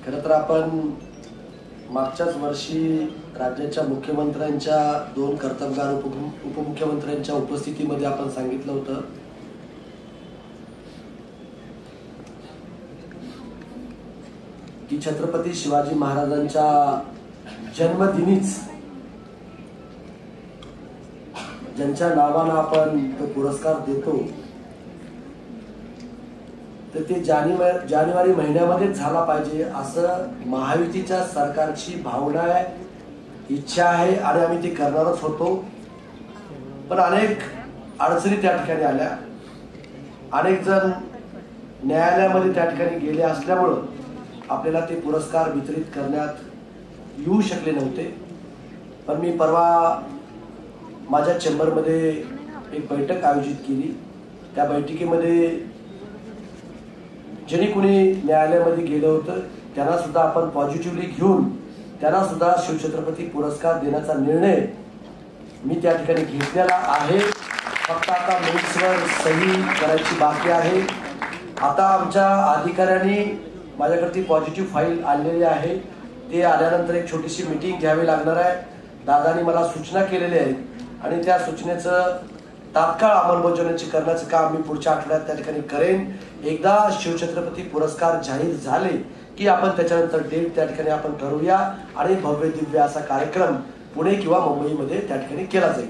खरं तर आपण मागच्याच वर्षी राज्याच्या मुख्यमंत्र्यांच्या 2 कर्तव्यगार उपमुख्यमंत्र्यांच्या उपस्थितीमध्ये आपण सांगितलं होतं की छत्रपती शिवाजी महाराजांच्या जन्मदिनीच ज्यांच्या नावानं आपण तो पुरस्कार देतो तर ते जानेवारी महिन्यामध्ये झाला पाहिजे असं महायुतीच्या सरकारची भावना आहे, इच्छा आहे आणि आम्ही ते करणारच होतो। पण अनेक अडचणी त्या ठिकाणी आल्या, अनेक जण न्यायालयामध्ये त्या ठिकाणी गेले असल्यामुळे आपल्याला ते पुरस्कार वितरित करण्यात येऊ शकले नव्हते। पण मी परवा माझ्या चेंबरमध्ये एक बैठक आयोजित केली। त्या बैठकीमध्ये ज्यांनी कुणी न्यायालयामध्ये गेलं होतं त्यांना सुद्धा आपण पॉझिटिव्हली घेऊन त्यांना सुद्धा शिवछत्रपती पुरस्कार देण्याचा निर्णय मी त्या ठिकाणी घेतलेला आहे। फक्त आता मिनिट्सवर सही करायची बाकी आहे। आता आमच्या अधिकाऱ्यांनी माझ्याकडे ती पॉझिटिव्ह फाईल आणलेली आहे, ते आल्यानंतर एक छोटीशी मीटिंग घ्यावी लागणार आहे। दादांनी मला सूचना केलेल्या आहेत आणि त्या सूचनेचं तात्काळ अंमलबजावणी करण्याचं काम मी पुढच्या आठवड्यात त्या ठिकाणी करेन। एकदा शिवछत्रपती पुरस्कार जाहीर झाले की आपण त्याच्यानंतर डेट त्या ठिकाणी आपण ठरवूया आणि भव्य दिव्य असा कार्यक्रम पुणे किंवा मुंबईमध्ये त्या ठिकाणी केला जाईल।